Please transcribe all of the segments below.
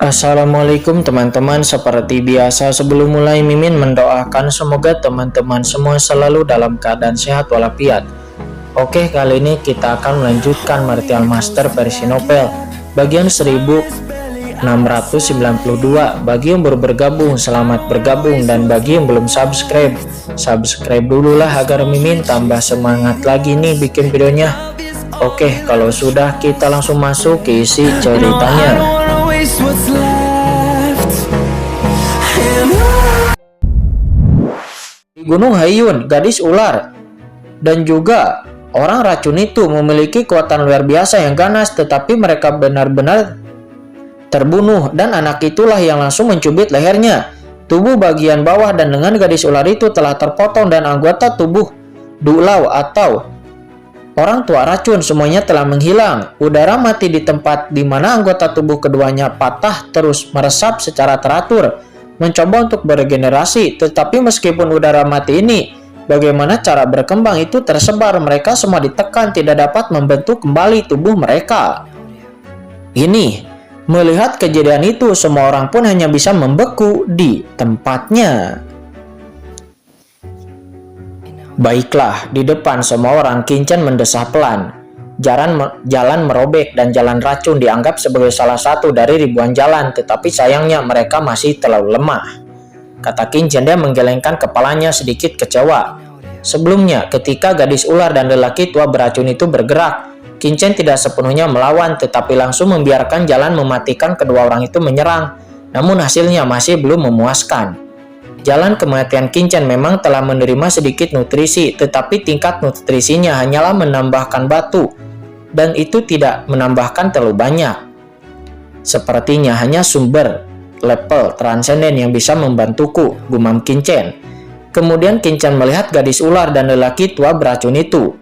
Assalamualaikum teman-teman, seperti biasa sebelum mulai Mimin mendoakan semoga teman-teman semua selalu dalam keadaan sehat walafiat. Oke, kali ini kita akan melanjutkan Martial Master versi novel bagian 1692. Bagi yang baru bergabung, selamat bergabung, dan bagi yang belum subscribe dulu lah agar Mimin tambah semangat lagi nih bikin videonya. Oke, kalau sudah kita langsung masuk ke isi ceritanya. Di Gunung Haiyun, gadis ular dan juga orang racun itu memiliki kekuatan luar biasa yang ganas, tetapi mereka benar-benar terbunuh, dan anak itulah yang langsung mencubit lehernya. Tubuh bagian bawah dan lengan gadis ular itu telah terpotong, dan anggota tubuh Dulau atau orang tua racun semuanya telah menghilang. Udara mati di tempat di mana anggota tubuh keduanya patah terus meresap secara teratur, mencoba untuk beregenerasi. Tetapi meskipun udara mati ini, bagaimana cara berkembang itu tersebar. Mereka semua ditekan, tidak dapat membentuk kembali tubuh mereka. Melihat kejadian itu, semua orang pun hanya bisa membeku di tempatnya. Baiklah, di depan semua orang Kincen mendesah pelan. Jalan merobek dan jalan racun dianggap sebagai salah satu dari ribuan jalan, tetapi sayangnya mereka masih terlalu lemah, kata Kincen. Dia menggelengkan kepalanya sedikit kecewa. Sebelumnya, ketika gadis ular dan lelaki tua beracun itu bergerak, Kincen tidak sepenuhnya melawan, tetapi langsung membiarkan jalan mematikan kedua orang itu menyerang. Namun hasilnya masih belum memuaskan. Jalan kematian Kincen memang telah menerima sedikit nutrisi, tetapi tingkat nutrisinya hanyalah menambahkan batu, dan itu tidak menambahkan terlalu banyak. Sepertinya hanya sumber level transenden yang bisa membantuku, gumam Kincen. Kemudian Kincen melihat gadis ular dan lelaki tua beracun itu.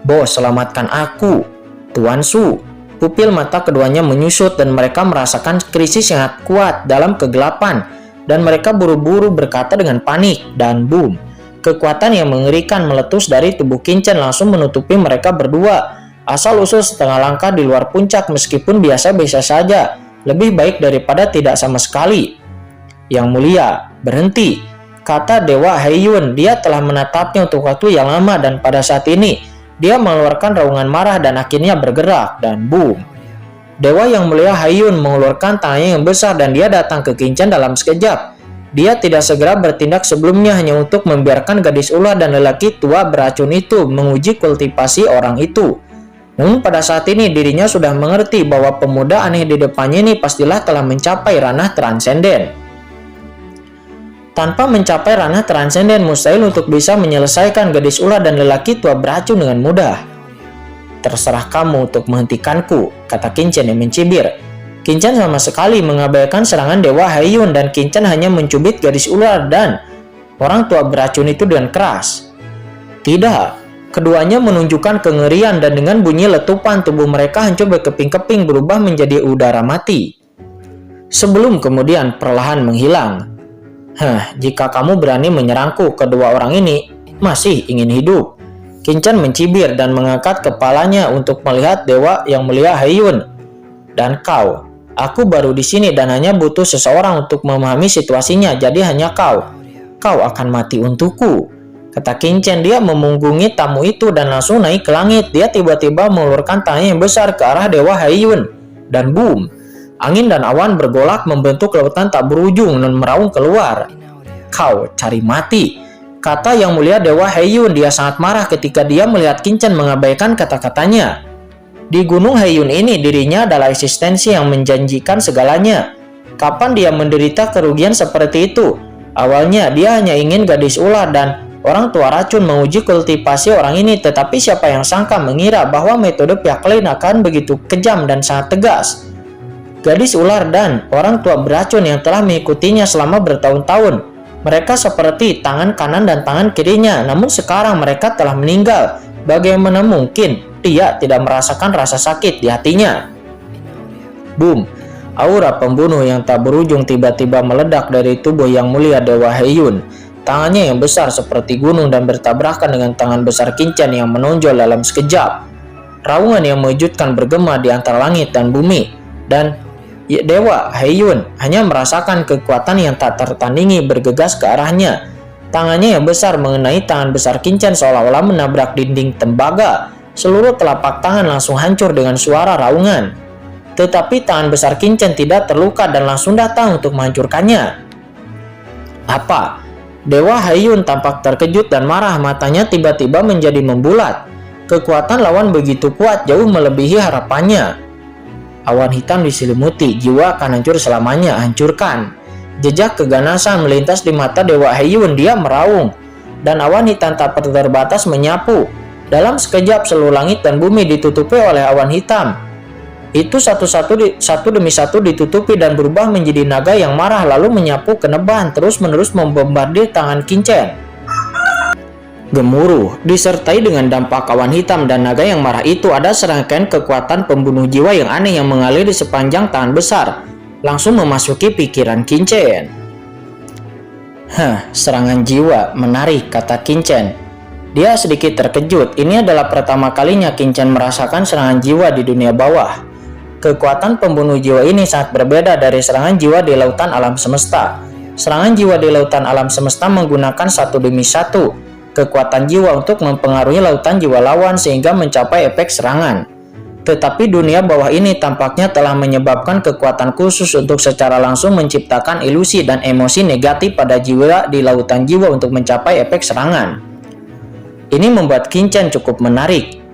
"Bos, selamatkan aku, Tuan Su." Pupil mata keduanya menyusut dan mereka merasakan krisis sangat kuat dalam kegelapan. Dan mereka buru-buru berkata dengan panik, dan boom, kekuatan yang mengerikan meletus dari tubuh Kincen langsung menutupi mereka berdua. Asal-usul setengah langkah di luar puncak, meskipun biasa-biasa saja, lebih baik daripada tidak sama sekali. "Yang mulia, berhenti," kata Dewa Haiyun. Dia telah menatapnya untuk waktu yang lama, dan pada saat ini dia mengeluarkan raungan marah dan akhirnya bergerak, dan boom. Dewa yang mulia Haiyun mengeluarkan tangannya yang besar dan dia datang ke Kincen dalam sekejap. Dia tidak segera bertindak sebelumnya hanya untuk membiarkan gadis ular dan lelaki tua beracun itu menguji kultivasi orang itu. Namun pada saat ini dirinya sudah mengerti bahwa pemuda aneh di depannya ini pastilah telah mencapai ranah transenden. Tanpa mencapai ranah transenden, mustahil untuk bisa menyelesaikan gadis ular dan lelaki tua beracun dengan mudah. "Terserah kamu untuk menghentikanku," kata Kincen yang mencibir. Kincen sama sekali mengabaikan serangan Dewa Haiyun, dan Kincen hanya mencubit gadis ular dan orang tua beracun itu dengan keras. Tidak, keduanya menunjukkan kengerian, dan dengan bunyi letupan tubuh mereka hancur berkeping-keping berubah menjadi udara mati. Sebelum kemudian perlahan menghilang. Jika kamu berani menyerangku, kedua orang ini masih ingin hidup." Kincen mencibir dan mengangkat kepalanya untuk melihat Dewa yang mulia Haiyun. "Dan kau, aku baru di sini dan hanya butuh seseorang untuk memahami situasinya, jadi hanya kau akan mati untukku," kata Kincen. Dia memunggungi tamu itu dan langsung naik ke langit. Dia tiba-tiba mengeluarkan tangannya yang besar ke arah Dewa Haiyun, dan boom, angin dan awan bergolak membentuk lautan tak berujung dan meraung keluar. "Kau cari mati," kata yang mulia Dewa Haiyun. Dia sangat marah ketika dia melihat Kincen mengabaikan kata-katanya. Di Gunung Haiyun ini dirinya adalah eksistensi yang menjanjikan segalanya. Kapan dia menderita kerugian seperti itu? Awalnya dia hanya ingin gadis ular dan orang tua racun menguji kultivasi orang ini, tetapi siapa yang sangka mengira bahwa metode pihak lain akan begitu kejam dan sangat tegas. Gadis ular dan orang tua beracun yang telah mengikutinya selama bertahun-tahun. Mereka seperti tangan kanan dan tangan kirinya, namun sekarang mereka telah meninggal. Bagaimana mungkin dia tidak merasakan rasa sakit di hatinya? Boom, aura pembunuh yang tak berujung tiba-tiba meledak dari tubuh yang mulia Dewa Haiyun. Tangannya yang besar seperti gunung dan bertabrakan dengan tangan besar Kincen yang menonjol dalam sekejap. Raungan yang mengejutkan bergema di antara langit dan bumi, dan Dewa Heiyun hanya merasakan kekuatan yang tak tertandingi bergegas ke arahnya. Tangannya yang besar mengenai tangan besar Qin Chen seolah-olah menabrak dinding tembaga. Seluruh telapak tangan langsung hancur dengan suara raungan. Tetapi tangan besar Qin Chen tidak terluka dan langsung datang untuk menghancurkannya. Apa? Dewa Heiyun tampak terkejut dan marah, matanya tiba-tiba menjadi membulat. Kekuatan lawan begitu kuat, jauh melebihi harapannya. Awan hitam diselimuti, jiwa akan hancur selamanya, hancurkan. Jejak keganasan melintas di mata Dewa Heiyun, dia meraung. Dan awan hitam tak terbatas menyapu. Dalam sekejap seluruh langit dan bumi ditutupi oleh awan hitam. Itu satu demi satu ditutupi dan berubah menjadi naga yang marah lalu menyapu keneban terus-menerus membombardir tangan Qin Chen. Gemuruh, disertai dengan dampak awan hitam dan naga yang marah itu, ada serangkaian kekuatan pembunuh jiwa yang aneh yang mengalir di sepanjang tangan besar, langsung memasuki pikiran Qin Chen. Serangan jiwa, menarik, kata Qin Chen. Dia sedikit terkejut, ini adalah pertama kalinya Qin Chen merasakan serangan jiwa di dunia bawah. Kekuatan pembunuh jiwa ini sangat berbeda dari serangan jiwa di lautan alam semesta. Serangan jiwa di lautan alam semesta menggunakan satu demi satu kekuatan jiwa untuk mempengaruhi lautan jiwa lawan sehingga mencapai efek serangan. Tetapi dunia bawah ini tampaknya telah menyebabkan kekuatan khusus untuk secara langsung menciptakan ilusi dan emosi negatif pada jiwa di lautan jiwa untuk mencapai efek serangan. Ini membuat Qin Chen cukup menarik.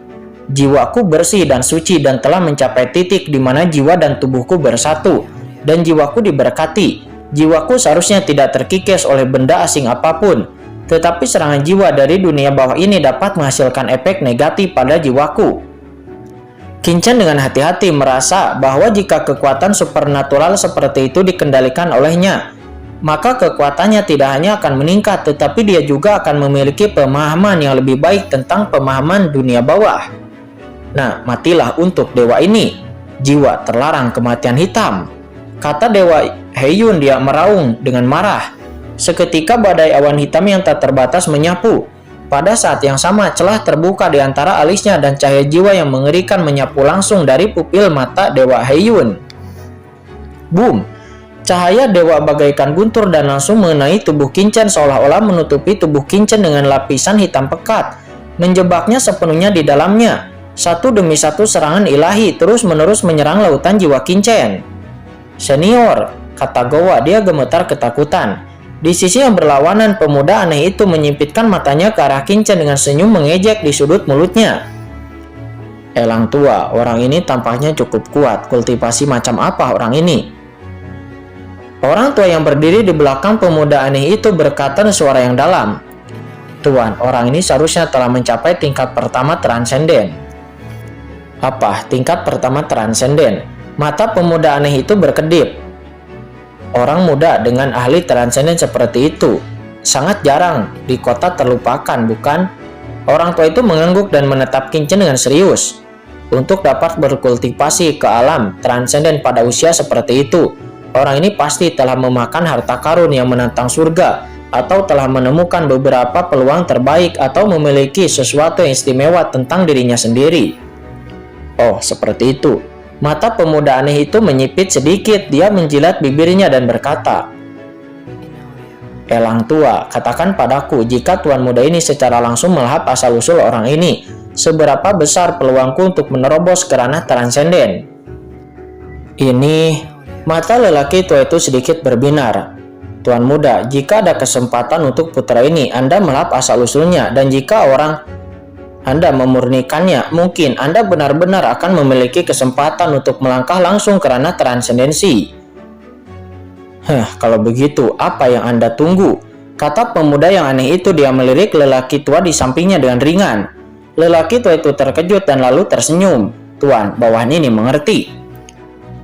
Jiwaku bersih dan suci dan telah mencapai titik di mana jiwa dan tubuhku bersatu, dan jiwaku diberkati. Jiwaku seharusnya tidak terkikis oleh benda asing apapun. Tetapi serangan jiwa dari dunia bawah ini dapat menghasilkan efek negatif pada jiwaku. Qin Chen dengan hati-hati merasa bahwa jika kekuatan supernatural seperti itu dikendalikan olehnya, maka kekuatannya tidak hanya akan meningkat, tetapi dia juga akan memiliki pemahaman yang lebih baik tentang pemahaman dunia bawah. Nah, matilah untuk dewa ini. Jiwa terlarang kematian hitam, kata Dewa Heiyun. Dia meraung dengan marah. Seketika badai awan hitam yang tak terbatas menyapu. Pada saat yang sama celah terbuka di antara alisnya dan cahaya jiwa yang mengerikan menyapu langsung dari pupil mata Dewa Heiyun. Boom! Cahaya dewa bagaikan guntur dan langsung mengenai tubuh Qin Chen seolah-olah menutupi tubuh Qin Chen dengan lapisan hitam pekat, menjebaknya sepenuhnya di dalamnya. Satu demi satu serangan ilahi terus-menerus menyerang lautan jiwa Qin Chen. Senior, kata Gowa, dia gemetar ketakutan. Di sisi yang berlawanan, pemuda aneh itu menyipitkan matanya ke arah Qin Chen dengan senyum mengejek di sudut mulutnya. Elang tua, orang ini tampaknya cukup kuat. Kultivasi macam apa orang ini? Orang tua yang berdiri di belakang pemuda aneh itu berkata dengan suara yang dalam. Tuan, orang ini seharusnya telah mencapai tingkat pertama transenden. Apa? Tingkat pertama transenden? Mata pemuda aneh itu berkedip. Orang muda dengan ahli transenden seperti itu sangat jarang di kota terlupakan, bukan? Orang tua itu mengangguk dan menatap Qin Chen dengan serius. Untuk dapat berkultivasi ke alam transenden pada usia seperti itu, orang ini pasti telah memakan harta karun yang menantang surga, atau telah menemukan beberapa peluang terbaik, atau memiliki sesuatu yang istimewa tentang dirinya sendiri. Oh, seperti itu. Mata pemuda aneh itu menyipit sedikit. Dia menjilat bibirnya dan berkata, Elang tua, katakan padaku, jika tuan muda ini secara langsung melahap asal-usul orang ini, seberapa besar peluangku untuk menerobos ke ranah transenden? Ini, mata lelaki tua itu sedikit berbinar. Tuan muda, jika ada kesempatan untuk putra ini, Anda melahap asal-usulnya, dan jika Anda memurnikannya, mungkin Anda benar-benar akan memiliki kesempatan untuk melangkah langsung ke ranah transendensi. Kalau begitu, apa yang Anda tunggu? Kata pemuda yang aneh itu. Dia melirik lelaki tua di sampingnya dengan ringan. Lelaki tua itu terkejut dan lalu tersenyum. Tuan, bawahan ini mengerti.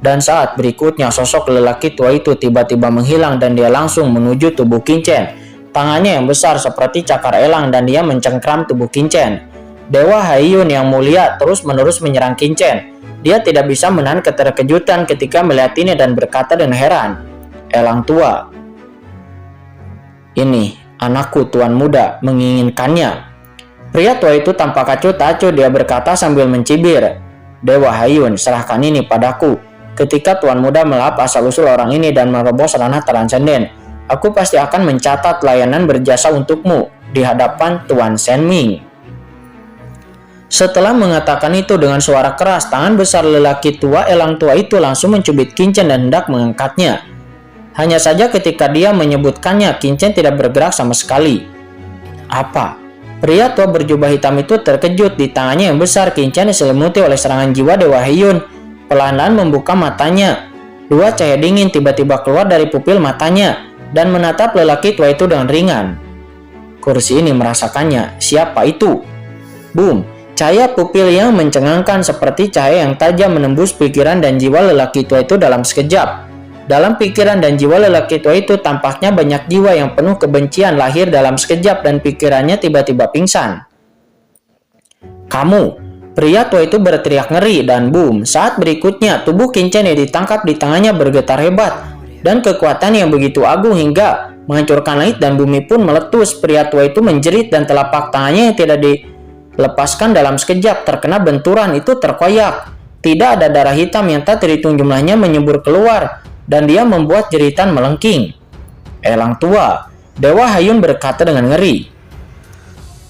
Dan saat berikutnya sosok lelaki tua itu tiba-tiba menghilang dan dia langsung menuju tubuh Qin Chen. Tangannya yang besar seperti cakar elang dan dia mencengkram tubuh Qin Chen. Dewa Heiyun yang mulia terus-menerus menyerang Qin Chen. Dia tidak bisa menahan keterkejutan ketika melihat ini dan berkata dengan heran, Elang tua, ini anakku tuan muda menginginkannya. Pria tua itu tampak acuh tak acuh. Dia berkata sambil mencibir, Dewa Heiyun, serahkan ini padaku. Ketika Tuan Muda melahap asal-usul orang ini dan menerobos ranah transenden, aku pasti akan mencatat layanan berjasa untukmu di hadapan Tuan Senming. Setelah mengatakan itu dengan suara keras, tangan besar lelaki tua elang tua itu langsung mencubit Qin Chen dan hendak mengangkatnya. Hanya saja ketika dia menyebutkannya, Qin Chen tidak bergerak sama sekali. Apa? Pria tua berjubah hitam itu terkejut. Di tangannya yang besar, Qin Chen diselimuti oleh serangan jiwa Dewa Heiyun. Perlahan-lahan membuka matanya. Dua cahaya dingin tiba-tiba keluar dari pupil matanya dan menatap lelaki tua itu dengan ringan. Kursi ini merasakannya. Siapa itu? Boom! Cahaya pupil yang mencengangkan seperti cahaya yang tajam menembus pikiran dan jiwa lelaki tua itu dalam sekejap. Dalam pikiran dan jiwa lelaki tua itu tampaknya banyak jiwa yang penuh kebencian lahir dalam sekejap dan pikirannya tiba-tiba pingsan. Kamu! Pria tua itu berteriak ngeri dan boom! Saat berikutnya tubuh Qin Chen yang ditangkap di tangannya bergetar hebat dan kekuatan yang begitu agung hingga menghancurkan langit dan bumi pun meletus. Pria tua itu menjerit dan telapak tangannya yang tidak dilepaskan dalam sekejap terkena benturan itu terkoyak. Tidak ada darah hitam yang tak terhitung jumlahnya menyembur keluar dan dia membuat jeritan melengking. Elang tua, Dewa Heiyun berkata dengan ngeri.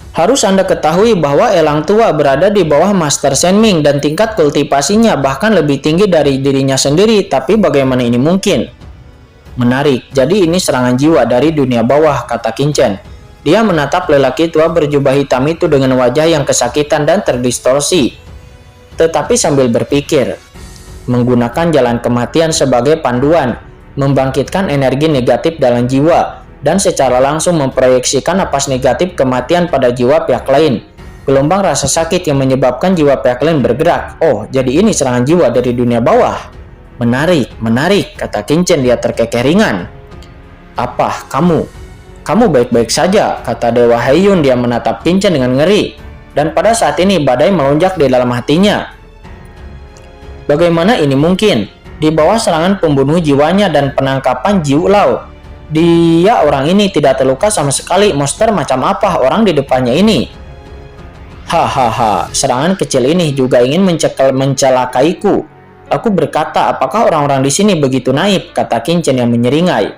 Harus Anda ketahui bahwa elang tua berada di bawah Master Senming dan tingkat kultivasinya bahkan lebih tinggi dari dirinya sendiri, tapi bagaimana ini mungkin? Menarik, jadi ini serangan jiwa dari dunia bawah, kata Qin Chen. Dia menatap lelaki tua berjubah hitam itu dengan wajah yang kesakitan dan terdistorsi. Tetapi sambil berpikir, menggunakan jalan kematian sebagai panduan, membangkitkan energi negatif dalam jiwa, dan secara langsung memproyeksikan napas negatif kematian pada jiwa pihak lain. Gelombang rasa sakit yang menyebabkan jiwa pihak lain bergerak. Oh, jadi ini serangan jiwa dari dunia bawah. Menarik, kata Qin Chen. Dia terkekeh ringan. Apa, kamu? Kamu baik-baik saja, kata Dewa Heiyun. Dia menatap Qin Chen dengan ngeri. Dan pada saat ini badai melonjak di dalam hatinya. Bagaimana ini mungkin? Di bawah serangan pembunuh jiwanya dan penangkapan Jiu Lao, dia orang ini tidak terluka sama sekali. Monster macam apa orang di depannya ini? Hahaha, serangan kecil ini juga ingin mencelakaiku. Aku berkata, apakah orang-orang di sini begitu naif? Kata Qin Chen yang menyeringai.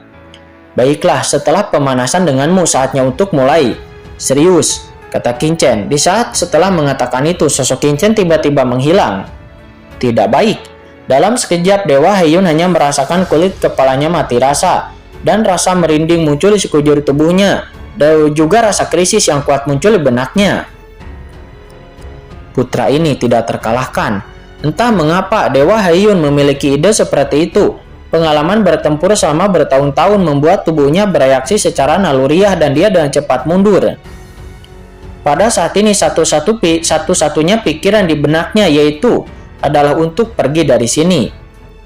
Baiklah, setelah pemanasan denganmu, saatnya untuk mulai. Serius, kata Qin Chen. Di saat setelah mengatakan itu, sosok Qin Chen tiba-tiba menghilang. Tidak baik. Dalam sekejap, Dewa Heiyun hanya merasakan kulit kepalanya mati rasa. Dan rasa merinding muncul di sekujur tubuhnya, dan juga rasa krisis yang kuat muncul di benaknya. Putra ini tidak terkalahkan. Entah mengapa Dewa Heiyun memiliki ide seperti itu. Pengalaman bertempur selama bertahun-tahun membuat tubuhnya bereaksi secara naluriah dan dia dengan cepat mundur. Pada saat ini satu-satunya pikiran di benaknya yaitu adalah untuk pergi dari sini.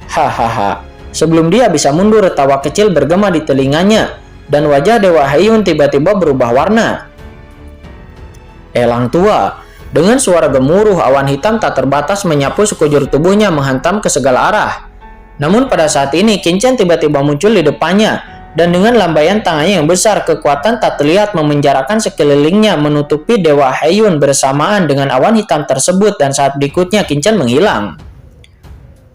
Hahaha. Sebelum dia bisa mundur, tawa kecil bergema di telinganya, dan wajah Dewa Heiyun tiba-tiba berubah warna. Elang tua, dengan suara gemuruh, awan hitam tak terbatas menyapu sekujur tubuhnya menghantam ke segala arah. Namun pada saat ini, Qin Chen tiba-tiba muncul di depannya, dan dengan lambaian tangannya yang besar, kekuatan tak terlihat memenjarakan sekelilingnya menutupi Dewa Heiyun bersamaan dengan awan hitam tersebut, dan saat berikutnya Qin Chen menghilang.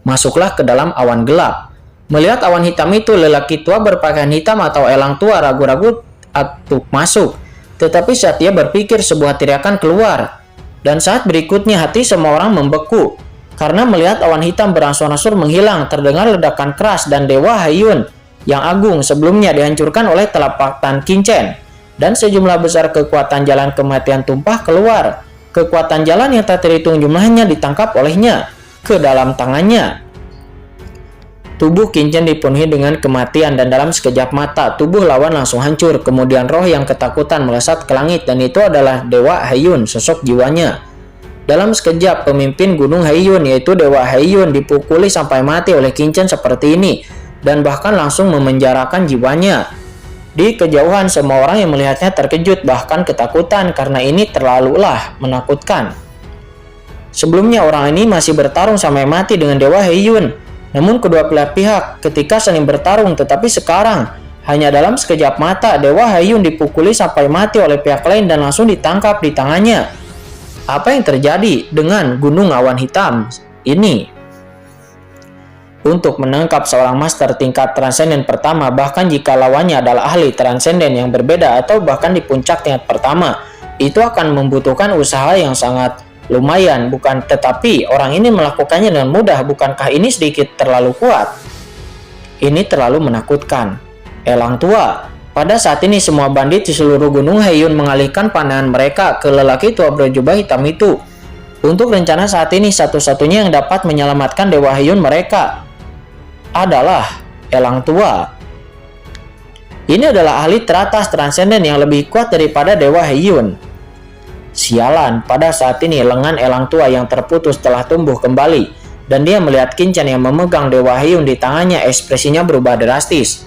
Masuklah ke dalam awan gelap. Melihat awan hitam itu, lelaki tua berpakaian hitam atau elang tua ragu-ragu untuk masuk. Tetapi saat dia berpikir, sebuah teriakan keluar. Dan saat berikutnya hati semua orang membeku. Karena melihat awan hitam berangsur-angsur menghilang, terdengar ledakan keras dan Dewa Heiyun yang agung sebelumnya dihancurkan oleh telapak tangan Qin Chen. Dan sejumlah besar kekuatan jalan kematian tumpah keluar. Kekuatan jalan yang tak terhitung jumlahnya ditangkap olehnya ke dalam tangannya. Tubuh Qin Chen dipenuhi dengan kematian dan dalam sekejap mata tubuh lawan langsung hancur. Kemudian roh yang ketakutan melesat ke langit dan itu adalah Dewa Heiyun, sosok jiwanya. Dalam sekejap pemimpin Gunung Heiyun yaitu Dewa Heiyun dipukuli sampai mati oleh Qin Chen seperti ini dan bahkan langsung memenjarakan jiwanya. Di kejauhan semua orang yang melihatnya terkejut bahkan ketakutan karena ini terlalulah menakutkan. Sebelumnya orang ini masih bertarung sampai mati dengan Dewa Heiyun. Namun kedua belah pihak ketika saling bertarung, tetapi sekarang hanya dalam sekejap mata Dewa Heiyun dipukuli sampai mati oleh pihak lain dan langsung ditangkap di tangannya. Apa yang terjadi dengan gunung awan hitam ini? untuk menangkap seorang master tingkat transenden pertama, bahkan jika lawannya adalah ahli transenden yang berbeda atau bahkan di puncak tingkat pertama, itu akan membutuhkan usaha yang sangat lumayan, bukan? Tetapi orang ini melakukannya dengan mudah. Bukankah ini sedikit terlalu kuat? Ini terlalu menakutkan. Elang tua. Pada saat ini semua bandit di seluruh Gunung Haeun mengalihkan pandangan mereka ke lelaki tua berjubah hitam itu. Untuk rencana saat ini, satu-satunya yang dapat menyelamatkan Dewa Haeun mereka adalah Elang tua. Ini adalah ahli teratas transenden yang lebih kuat daripada Dewa Haeun. Sialan, pada saat ini lengan Elang tua yang terputus telah tumbuh kembali, dan dia melihat Qingchen yang memegang Dewa Haeun di tangannya. Ekspresinya berubah drastis.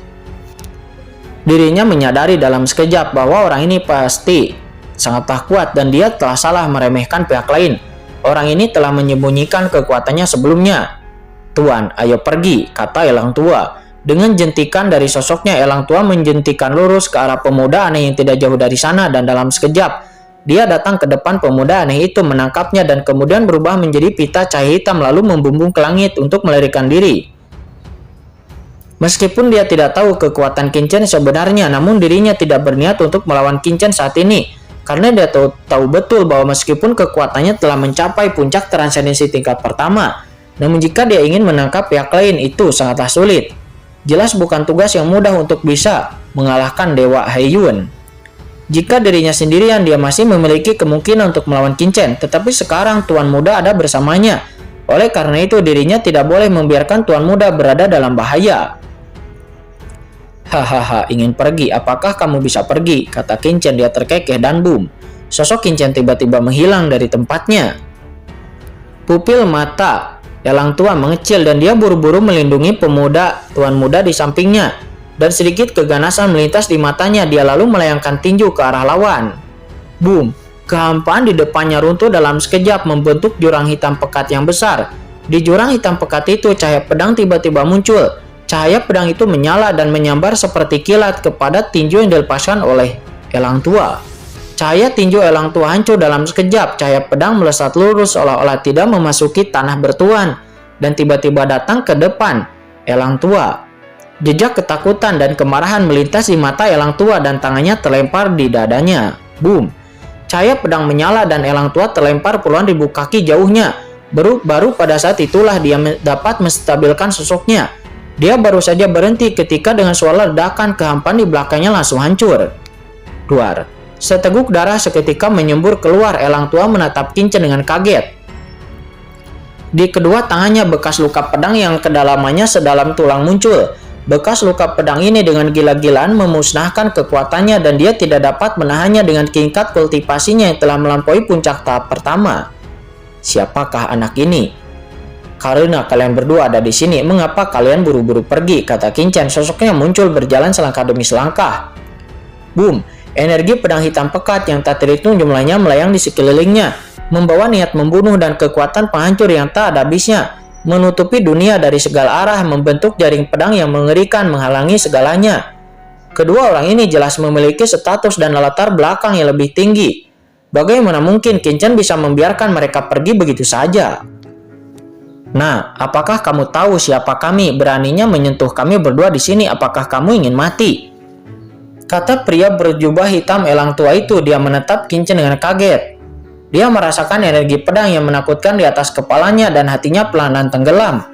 Dirinya menyadari dalam sekejap bahwa orang ini pasti sangatlah kuat dan dia telah salah meremehkan pihak lain. Orang ini telah menyembunyikan kekuatannya sebelumnya. "Tuan, ayo pergi," kata Elang tua. Dengan jentikan dari sosoknya, Elang tua menjentikan lurus ke arah pemuda aneh yang tidak jauh dari sana, dan dalam sekejap dia datang ke depan pemuda aneh itu, menangkapnya, dan kemudian berubah menjadi pita cahaya hitam lalu membumbung ke langit untuk melarikan diri. Meskipun dia tidak tahu kekuatan Qingchen sebenarnya, namun dirinya tidak berniat untuk melawan Qingchen saat ini, karena dia tahu betul bahwa meskipun kekuatannya telah mencapai puncak transendensi tingkat pertama, namun jika dia ingin menangkap pihak lain itu sangatlah sulit. Jelas bukan tugas yang mudah untuk bisa mengalahkan Dewa Haeun. Jika dirinya sendirian, dia masih memiliki kemungkinan untuk melawan Qingchen, tetapi sekarang Tuan Muda ada bersamanya. Oleh karena itu, dirinya tidak boleh membiarkan Tuan Muda berada dalam bahaya. "Hahaha, ingin pergi? Apakah kamu bisa pergi?" kata Qingchen. Dia terkekeh dan boom. Sosok Qingchen tiba-tiba menghilang dari tempatnya. Pupil mata Elang tua mengecil dan dia buru-buru melindungi pemuda Tuan Muda di sampingnya. Dan sedikit keganasan melintas di matanya. Dia lalu melayangkan tinju ke arah lawan. Boom! Kehampaan di depannya runtuh dalam sekejap, membentuk jurang hitam pekat yang besar. Di jurang hitam pekat itu, cahaya pedang tiba-tiba muncul. Cahaya pedang itu menyala dan menyambar seperti kilat kepada tinju yang dilepaskan oleh Elang tua. Cahaya tinju Elang tua hancur dalam sekejap. Cahaya pedang melesat lurus seolah-olah tidak memasuki tanah bertuan, dan tiba-tiba datang ke depan Elang tua. Jejak ketakutan dan kemarahan melintas di mata Elang tua dan tangannya terlempar di dadanya. Boom! Cahaya pedang menyala dan Elang tua terlempar puluhan ribu kaki jauhnya. Baru pada saat itulah dia dapat menstabilkan sosoknya. Dia baru saja berhenti ketika dengan suara ledakan kehampaan di belakangnya langsung hancur. Duar. Seteguk darah seketika menyembur keluar. Elang tua menatap Qingchen dengan kaget. Di kedua tangannya bekas luka pedang yang kedalamannya sedalam tulang muncul. Bekas luka pedang ini dengan gila-gilaan memusnahkan kekuatannya dan dia tidak dapat menahannya dengan tingkat kultivasinya yang telah melampaui puncak tahap pertama. "Siapakah anak ini? Karena kalian berdua ada di sini, mengapa kalian buru-buru pergi?" kata Qingchen. Sosoknya muncul berjalan selangkah demi selangkah. Boom! Energi pedang hitam pekat yang tak terhitung jumlahnya melayang di sekelilingnya, membawa niat membunuh dan kekuatan penghancur yang tak ada habisnya, menutupi dunia dari segala arah, membentuk jaring pedang yang mengerikan menghalangi segalanya. Kedua orang ini jelas memiliki status dan latar belakang yang lebih tinggi. Bagaimana mungkin Qingchen bisa membiarkan mereka pergi begitu saja? "Nah, apakah kamu tahu siapa kami? Beraninya menyentuh kami berdua di sini. Apakah kamu ingin mati?" kata pria berjubah hitam Elang tua itu. Dia menatap Qingchen dengan kaget. Dia merasakan energi pedang yang menakutkan di atas kepalanya dan hatinya pelan-pelan tenggelam.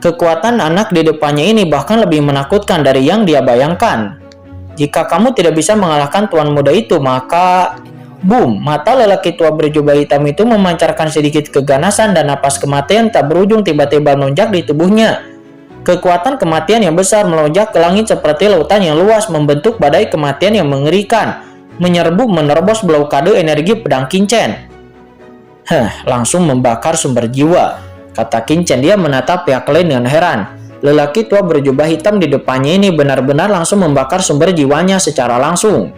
Kekuatan anak di depannya ini bahkan lebih menakutkan dari yang dia bayangkan. "Jika kamu tidak bisa mengalahkan tuan muda itu, maka..." Boom! Mata lelaki tua berjubah hitam itu memancarkan sedikit keganasan dan napas kematian tak berujung tiba-tiba melonjak di tubuhnya. Kekuatan kematian yang besar melonjak ke langit seperti lautan yang luas, membentuk badai kematian yang mengerikan, menerobos blokade energi pedang Qingchen. Langsung membakar sumber jiwa, kata Qingchen. Dia menatap pihak lain dengan heran. Lelaki tua berjubah hitam di depannya ini benar-benar langsung membakar sumber jiwanya secara langsung.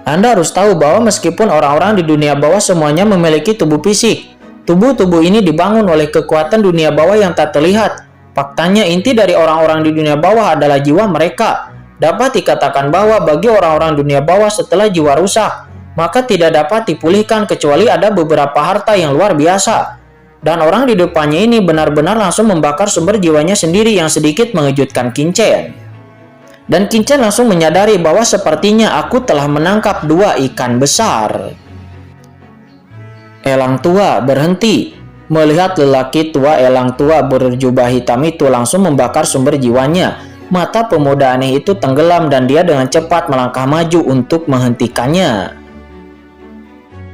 Anda harus tahu bahwa meskipun orang-orang di dunia bawah semuanya memiliki tubuh fisik, tubuh-tubuh ini dibangun oleh kekuatan dunia bawah yang tak terlihat. Faktanya, inti dari orang-orang di dunia bawah adalah jiwa mereka. Dapat dikatakan bahwa bagi orang-orang dunia bawah setelah jiwa rusak, maka tidak dapat dipulihkan kecuali ada beberapa harta yang luar biasa. Dan orang di depannya ini benar-benar langsung membakar sumber jiwanya sendiri yang sedikit mengejutkan Qin-chen. Dan Qin-chen langsung menyadari bahwa sepertinya aku telah menangkap 2 ikan besar. Elang tua berhenti. Melihat lelaki tua elang tua berjubah hitam itu langsung membakar sumber jiwanya. Mata pemuda aneh itu tenggelam dan dia dengan cepat melangkah maju untuk menghentikannya.